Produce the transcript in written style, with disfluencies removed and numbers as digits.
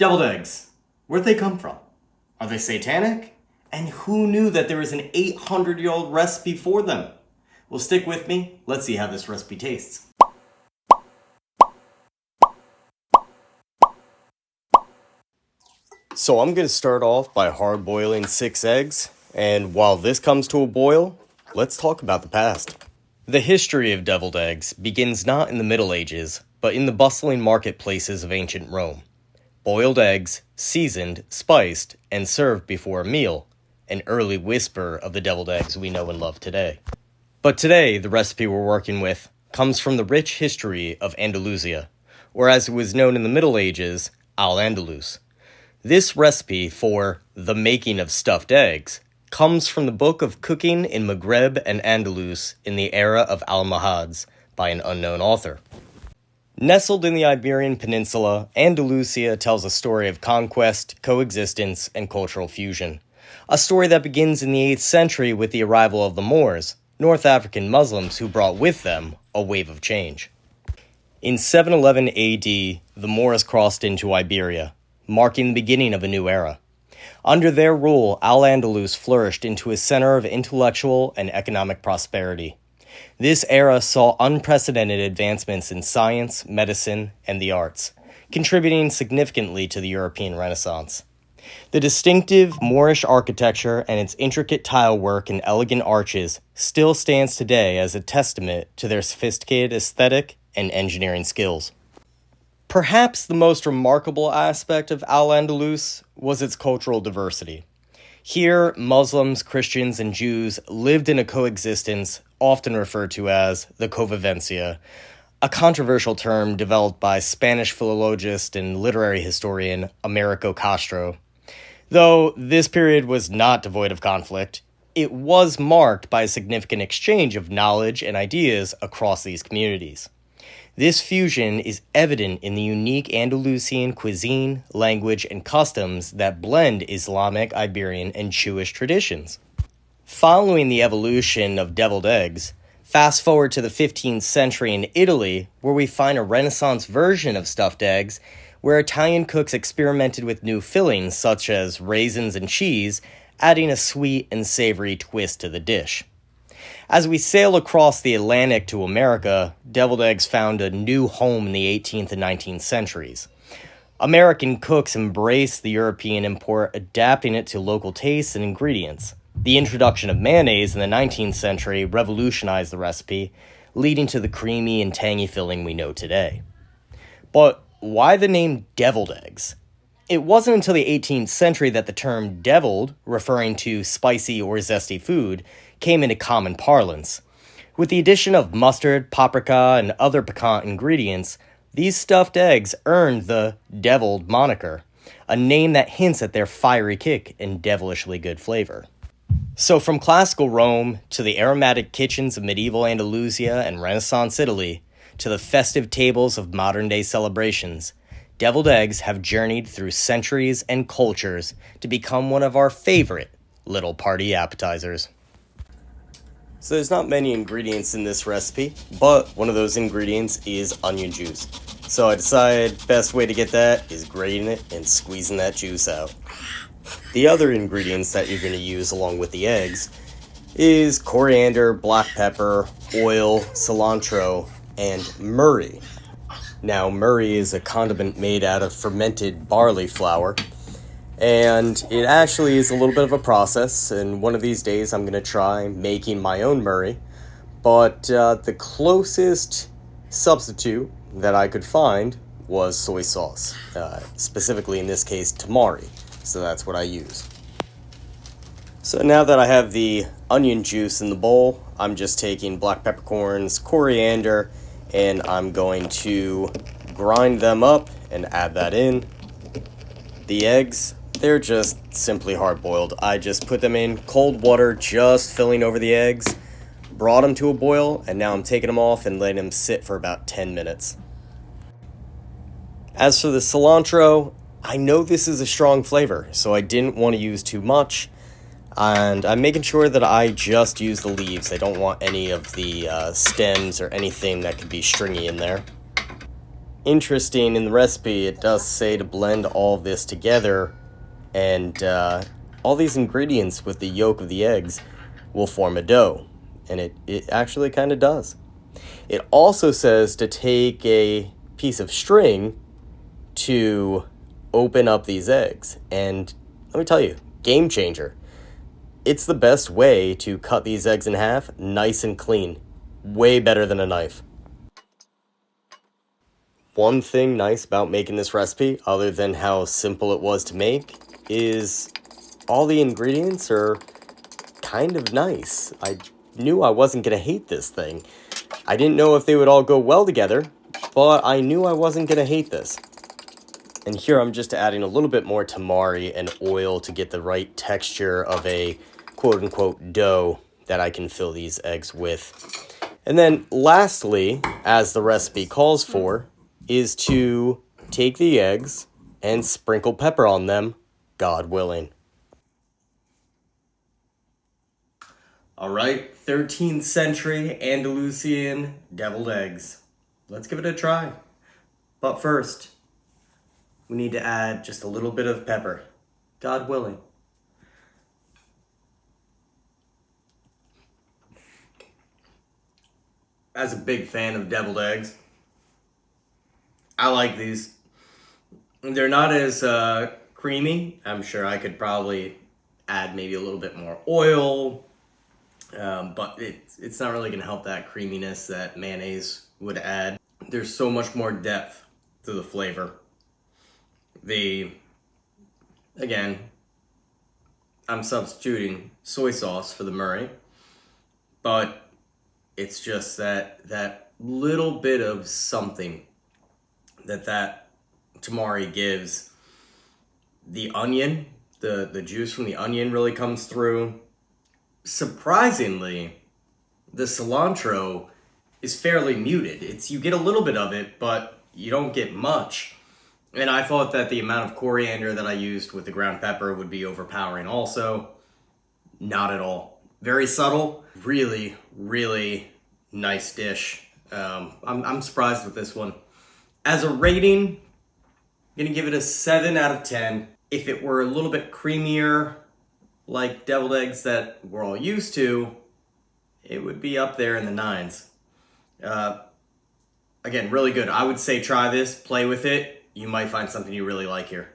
Deviled eggs. Where'd they come from? Are they satanic? And who knew that there was an 800-year-old recipe for them? Well, stick with me. Let's see how this recipe tastes. So I'm going to start off by hard boiling 6 eggs. And while this comes to a boil, let's talk about the past. The history of deviled eggs begins not in the Middle Ages, but in the bustling marketplaces of ancient Rome. Boiled eggs, seasoned, spiced, and served before a meal, an early whisper of the deviled eggs we know and love today. But today, the recipe we're working with comes from the rich history of Andalusia, or as it was known in the Middle Ages, Al-Andalus. This recipe for the making of stuffed eggs comes from the book of cooking in Maghreb and Andalus in the era of Almohads by an unknown author. Nestled in the Iberian Peninsula, Andalusia tells a story of conquest, coexistence, and cultural fusion. A story that begins in the 8th century with the arrival of the Moors, North African Muslims who brought with them a wave of change. In 711 AD, the Moors crossed into Iberia, marking the beginning of a new era. Under their rule, Al-Andalus flourished into a center of intellectual and economic prosperity. This era saw unprecedented advancements in science, medicine, and the arts, contributing significantly to the European Renaissance. The distinctive Moorish architecture and its intricate tile work and elegant arches still stands today as a testament to their sophisticated aesthetic and engineering skills. Perhaps the most remarkable aspect of Al-Andalus was its cultural diversity. Here, Muslims, Christians, and Jews lived in a coexistence often referred to as the convivencia, a controversial term developed by Spanish philologist and literary historian Americo Castro. Though this period was not devoid of conflict, it was marked by a significant exchange of knowledge and ideas across these communities. This fusion is evident in the unique Andalusian cuisine, language, and customs that blend Islamic, Iberian, and Jewish traditions. Following the evolution of deviled eggs, fast forward to the 15th century in Italy, where we find a Renaissance version of stuffed eggs, where Italian cooks experimented with new fillings such as raisins and cheese, adding a sweet and savory twist to the dish. As we sail across the Atlantic to America, deviled eggs found a new home in the 18th and 19th centuries. American cooks embraced the European import, adapting it to local tastes and ingredients. The introduction of mayonnaise in the 19th century revolutionized the recipe, leading to the creamy and tangy filling we know today. But why the name deviled eggs? It wasn't until the 18th century that the term deviled, referring to spicy or zesty food, came into common parlance. With the addition of mustard, paprika, and other piquant ingredients, these stuffed eggs earned the deviled moniker, a name that hints at their fiery kick and devilishly good flavor. So from classical Rome to the aromatic kitchens of medieval Andalusia and Renaissance Italy to the festive tables of modern-day celebrations, deviled eggs have journeyed through centuries and cultures to become one of our favorite little party appetizers. So there's not many ingredients in this recipe, but one of those ingredients is onion juice. So I decided best way to get that is grating it and squeezing that juice out. The other ingredients that you're going to use along with the eggs is coriander, black pepper, oil, cilantro, and murri. Now, murri is a condiment made out of fermented barley flour, and it actually is a little bit of a process, and one of these days I'm going to try making my own murri, but the closest substitute that I could find was soy sauce, specifically in this case tamari, so that's what I use. So now that I have the onion juice in the bowl, I'm just taking black peppercorns, coriander, and I'm going to grind them up and add that in. The eggs, they're just simply hard-boiled. I just put them in cold water, just filling over the eggs, brought them to a boil, and now I'm taking them off and letting them sit for about 10 minutes. As for the cilantro, I know this is a strong flavor, so I didn't want to use too much, and I'm making sure that I just use the leaves. I don't want any of the stems or anything that could be stringy in there. Interesting, in the recipe, it does say to blend all of this together, and all these ingredients with the yolk of the eggs will form a dough. And it actually kind of does. It also says to take a piece of string to open up these eggs. And let me tell you, game changer. It's the best way to cut these eggs in half nice and clean. Way better than a knife. One thing nice about making this recipe, other than how simple it was to make, is all the ingredients are kind of nice. I knew I wasn't going to hate this thing. I didn't know if they would all go well together, but I knew I wasn't going to hate this. And here I'm just adding a little bit more tamari and oil to get the right texture of a quote-unquote dough that I can fill these eggs with. And then lastly, as the recipe calls for, is to take the eggs and sprinkle pepper on them, God willing. All right, 13th century Andalusian deviled eggs. Let's give it a try. But first, we need to add just a little bit of pepper, God willing. As a big fan of deviled eggs, I like these. They're not as creamy. I'm sure I could probably add maybe a little bit more oil, but it's not really going to help that creaminess that mayonnaise would add. There's so much more depth to the flavor. Again, I'm substituting soy sauce for the murri, but it's just that little bit of something that tamari gives. The onion, the juice from the onion really comes through. Surprisingly, the cilantro is fairly muted. You get a little bit of it, but you don't get much. And I thought that the amount of coriander that I used with the ground pepper would be overpowering also. Not at all. Very subtle. Really, really nice dish. I'm surprised with this one. As a rating, I'm going to give it a 7 out of 10. If it were a little bit creamier, like deviled eggs that we're all used to, it would be up there in the 9s. Again, really good. I would say try this, play with it. You might find something you really like here.